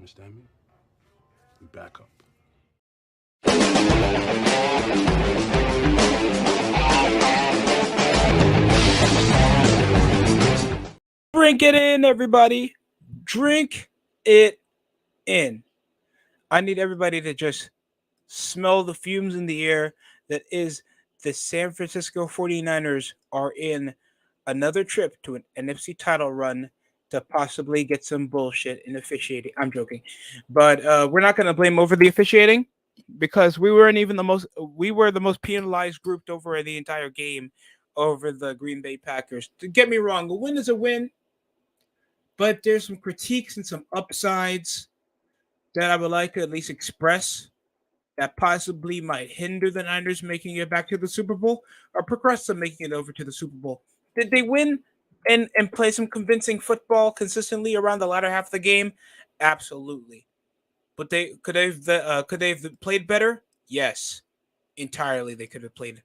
understand me? Back up. Drink it in, everybody. Drink it in. I need everybody to just smell the fumes in the air that is the San Francisco 49ers are in another trip to an NFC title run to possibly get some bullshit in officiating. I'm joking. But we're not going to blame over the officiating because we were the most penalized group over the entire game over the Green Bay Packers. To get me wrong, a win is a win, but there's some critiques and some upsides that I would like to at least express that possibly might hinder the Niners making it back to the Super Bowl or progress them making it over to the Super Bowl. Did they win and play some convincing football consistently around the latter half of the game? Absolutely. But could they have played better? Yes, entirely. They could have played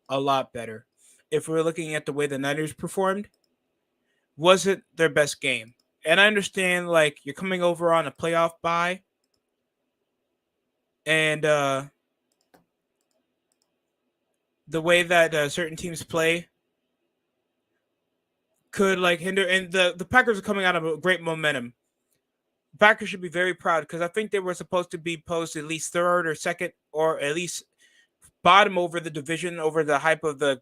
a lot better. If we're looking at the way the Niners performed, wasn't their best game. And I understand like you're coming over on a playoff bye and the way that certain teams play could like hinder and the Packers are coming out of a great momentum. Packers should be very proud because I think they were supposed to be posed at least third or second or at least bottom over the division over the hype of the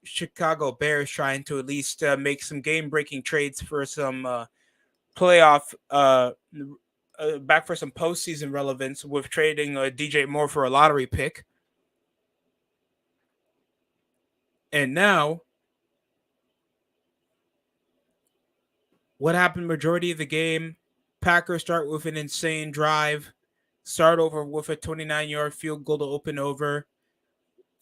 Chicago Bears trying to at least make some game-breaking trades for some playoff back for some postseason relevance with trading DJ Moore for a lottery pick. And now, what happened majority of the game? Packers start with an insane drive, start over with a 29-yard field goal to open over.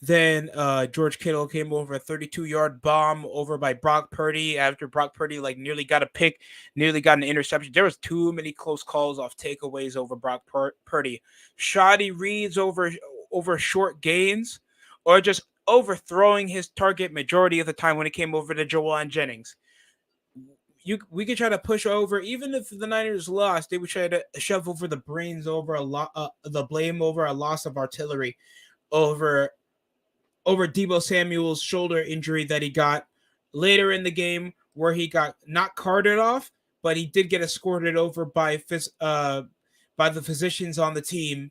Then George Kittle came over a 32-yard bomb over by Brock Purdy after Brock Purdy like nearly got a pick, nearly got an interception. There was too many close calls off takeaways over Brock Purdy. Shoddy reads over short gains or just overthrowing his target majority of the time when it came over to Jawan Jennings. We could try to push over, even if the Niners lost, they would try to shove over the brains over the blame over a loss of artillery over Deebo Samuel's shoulder injury that he got later in the game, where he got not carted off, but he did get escorted over by the physicians on the team,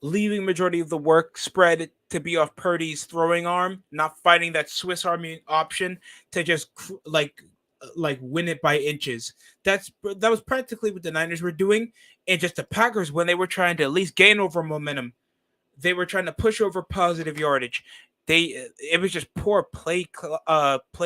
leaving majority of the work spread to be off Purdy's throwing arm, not fighting that Swiss Army option to just like win it by inches. That was practically what the Niners were doing, and just the Packers when they were trying to at least gain over momentum. They were trying to push over positive yardage. It was just poor play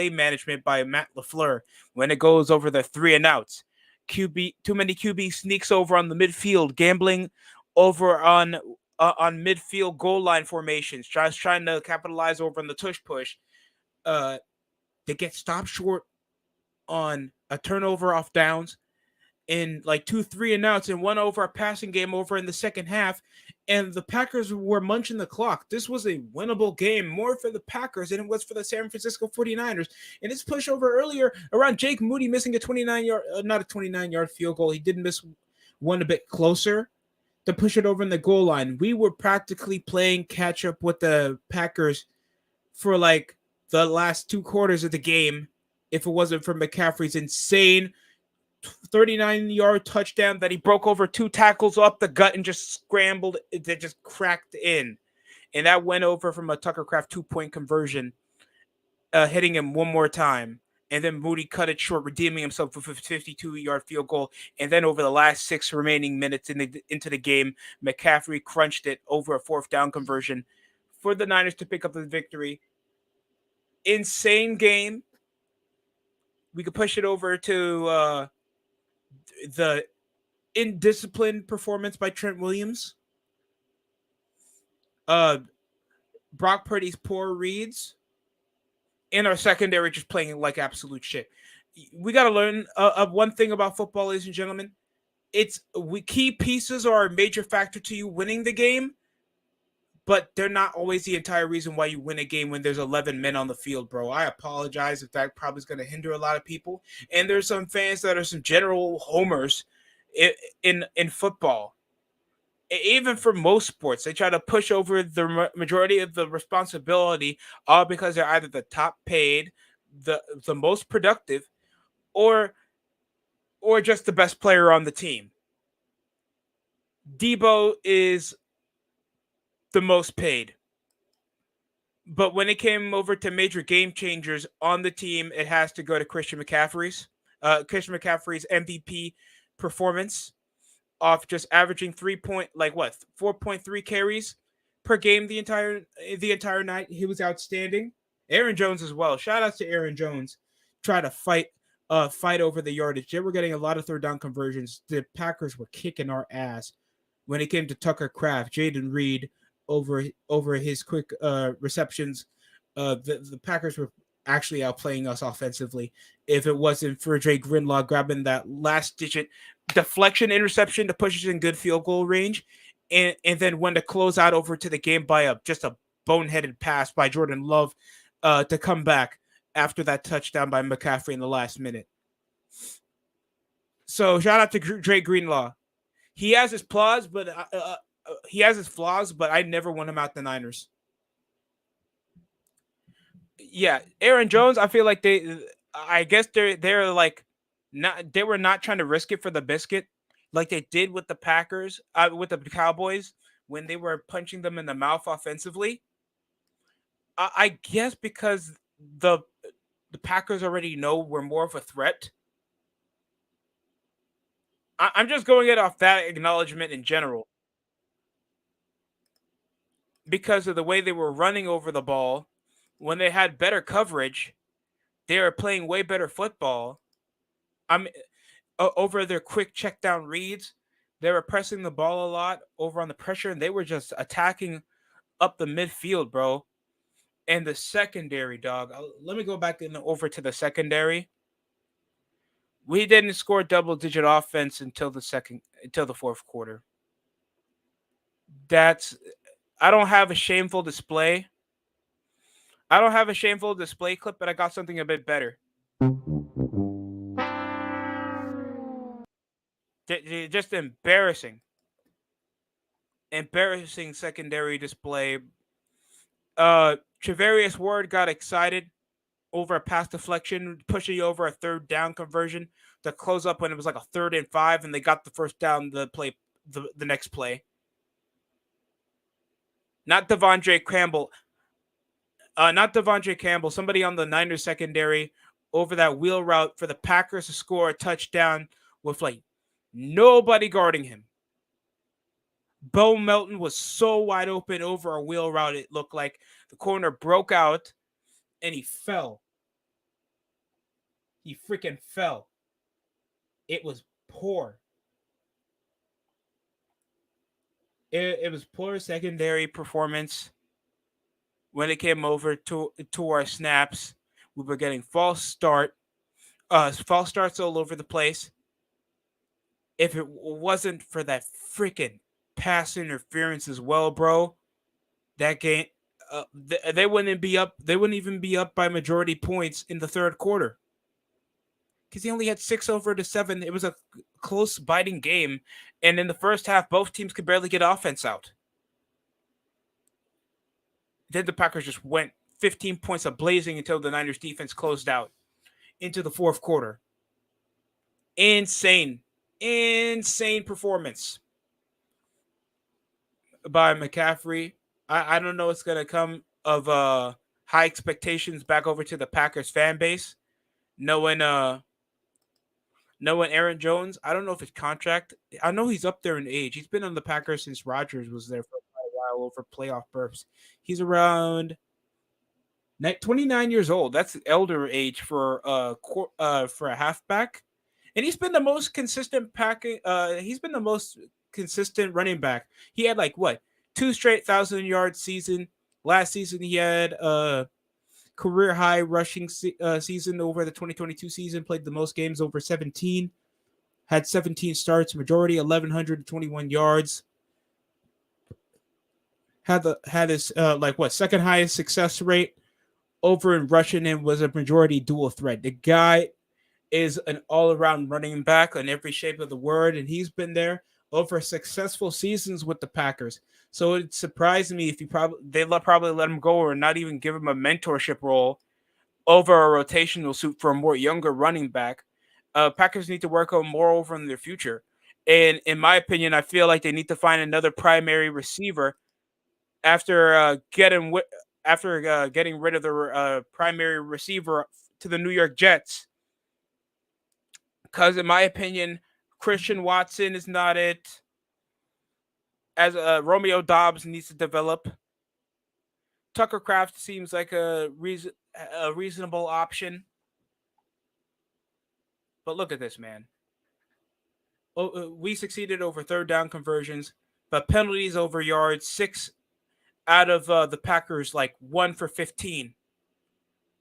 management by Matt LaFleur when it goes over the 3 and outs. Too many QB sneaks over on the midfield, gambling over on midfield goal line formations, trying to capitalize over on the tush push. They get stopped short on a turnover off downs in like 2 3 and outs and one over a passing game over in the second half, and the Packers were munching the clock. This was a winnable game more for the Packers than it was for the San Francisco 49ers. And it's pushed over earlier around Jake Moody missing a 29-yard not a 29-yard field goal. He did miss one a bit closer to push it over in the goal line. We were practically playing catch up with the Packers for like the last 2 quarters of the game if it wasn't for McCaffrey's insane 39-yard touchdown that he broke over 2 tackles up the gut and just scrambled. It just cracked in. And that went over from a Tucker Craft 2-point conversion, hitting him one more time. And then Moody cut it short, redeeming himself with a 52-yard field goal. And then over the last 6 remaining minutes into the game, McCaffrey crunched it over a 4th down conversion for the Niners to pick up the victory. Insane game. We could push it over to the indisciplined performance by Trent Williams. Brock Purdy's poor reads. And our secondary just playing like absolute shit. We got to learn one thing about football, ladies and gentlemen. Key pieces are a major factor to you winning the game, but they're not always the entire reason why you win a game when there's 11 men on the field, bro. I apologize if that probably is going to hinder a lot of people. And there's some fans that are some general homers in football, even for most sports, they try to push over the majority of the responsibility, all because they're either the top paid, the most productive, or just the best player on the team. Debo is the most paid. But when it came over to major game changers on the team, it has to go to Christian McCaffrey's MVP performance off just averaging 4.3 carries per game the entire night. He was outstanding. Aaron Jones as well. Shout out to Aaron Jones. Try to fight over the yardage. They were getting a lot of third down conversions. The Packers were kicking our ass when it came to Tucker Kraft, Jaden Reed over his quick receptions. The Packers were actually outplaying us offensively. If it wasn't for Dre Greenlaw grabbing that last digit deflection interception to push us in good field goal range, and then when to close out over to the game by just a boneheaded pass by Jordan Love to come back after that touchdown by McCaffrey in the last minute. So shout out to Dre Greenlaw. He has his flaws, but I never want him out the Niners. Yeah, Aaron Jones. I feel like I guess they're like not. They were not trying to risk it for the biscuit, like they did with the Packers, with the Cowboys when they were punching them in the mouth offensively. I guess because the Packers already know we're more of a threat. I'm just going it off that acknowledgement in general. Because of the way they were running over the ball, when they had better coverage, they were playing way better football. I'm over their quick check down reads. They were pressing the ball a lot over on the pressure, and they were just attacking up the midfield, bro. And the secondary, dog. Let me go back over to the secondary. We didn't score double-digit offense until the fourth quarter. I don't have a shameful display. I don't have a shameful display clip, but I got something a bit better. Just embarrassing secondary display. Travarius Ward got excited over a pass deflection, pushing over a third down conversion to close up when it was like a 3rd and 5, and they got the first down the next play. Not Devondre Campbell. Somebody on the Niners secondary over that wheel route for the Packers to score a touchdown with like nobody guarding him. Bo Melton was so wide open over a wheel route, it looked like the corner broke out and he fell. He freaking fell. It was poor. It was poor secondary performance. When it came over to our snaps, we were getting false starts all over the place. If it wasn't for that freaking pass interference as well, bro, that game they wouldn't be up. They wouldn't even be up by majority points in the third quarter because he only had 6-7. It was a close, biting game, and in the first half, both teams could barely get offense out. Then the Packers just went 15 points of blazing until the Niners defense closed out into the fourth quarter. Insane performance by McCaffrey. I don't know what's going to come of high expectations back over to the Packers fan base. Knowing Aaron Jones, I don't know if his contract, I know he's up there in age. He's been on the Packers since Rodgers was there for a while over playoff berths. He's around 29 years old. That's elder age for a halfback. And he's been the most consistent he's been the most consistent running back. He had 2 straight 1,000-yard season. Last season he had career high rushing season over the 2022 season. Played the most games, over 17. Had 17 starts, majority 1,121 yards. Had his second highest success rate over in rushing, and was a majority dual threat. The guy is an all-around running back in every shape of the word, and he's been there over successful seasons with the Packers. So it surprised me if probably let him go or not even give him a mentorship role over a rotational suit for a more younger running back. Packers need to work on more over in their future. And in my opinion, I feel like they need to find another primary receiver after getting rid of the primary receiver to the New York Jets. Because in my opinion, Christian Watson is not it. As Romeo Dobbs needs to develop. Tucker Kraft seems like a reasonable option. But look at this, man. We succeeded over third down conversions, but penalties over yards, 6 out of the Packers, like 1 for 15.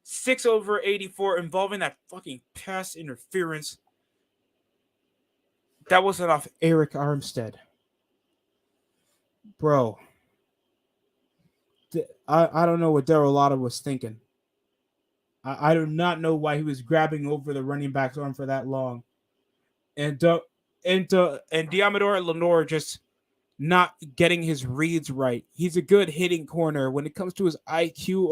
6 over 84 involving that fucking pass interference. That wasn't off Eric Armstead. Bro. I don't know what Daryl Lotta was thinking. I do not know why he was grabbing over the running back's arm for that long. And Diamador Lenore just not getting his reads right. He's a good hitting corner. When it comes to his IQ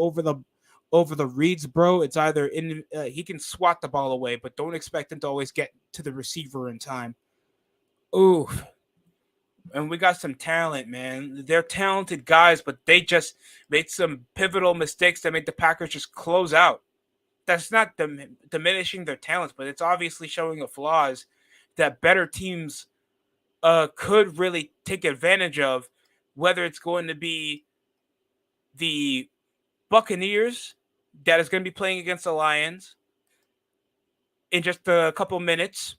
over the reads, bro, it's either he can swat the ball away, but don't expect him to always get to the receiver in time. Ooh. And we got some talent, man. They're talented guys, but they just made some pivotal mistakes that made the Packers just close out. That's not diminishing their talents, but it's obviously showing a flaws that better teams could really take advantage of, whether it's going to be the Buccaneers that is going to be playing against the Lions in just a couple minutes,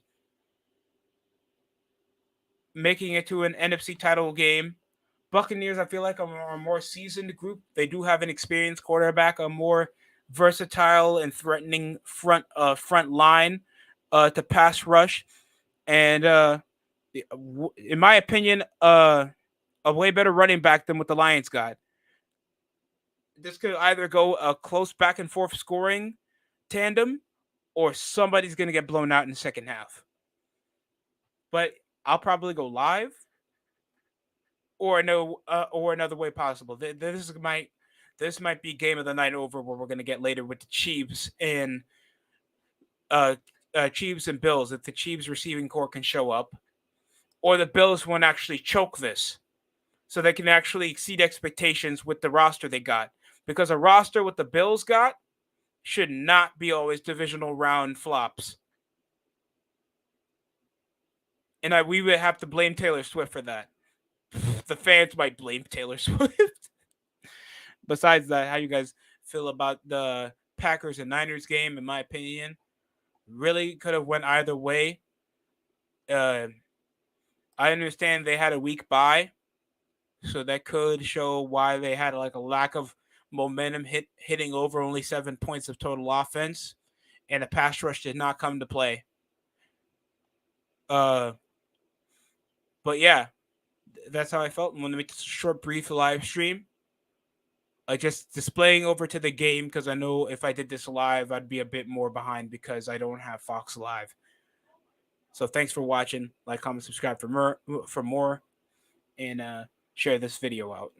making it to an NFC title game. Buccaneers, I feel like, are a more seasoned group. They do have an experienced quarterback, a more versatile and threatening front line to pass rush, and in my opinion, a way better running back than what the Lions got. This could either go a close back and forth scoring tandem, or somebody's going to get blown out in the second half. But I'll probably go live, or no, or another way possible. This might be game of the night over, where we're going to get later with the Chiefs and Chiefs and Bills. If the Chiefs receiving core can show up, or the Bills won't actually choke this, so they can actually exceed expectations with the roster they got. Because a roster what the Bills got should not be always divisional round flops. And we would have to blame Taylor Swift for that. The fans might blame Taylor Swift. Besides that, how you guys feel about the Packers and Niners game? In my opinion, really could have went either way. I understand they had a week bye, so that could show why they had like a lack of momentum hitting over only 7 points of total offense, and the pass rush did not come to play. But yeah, that's how I felt. I'm going to make this a short, brief live stream. Just displaying over to the game, because I know if I did this live, I'd be a bit more behind because I don't have Fox Live. So thanks for watching. Like, comment, subscribe for more, and share this video out.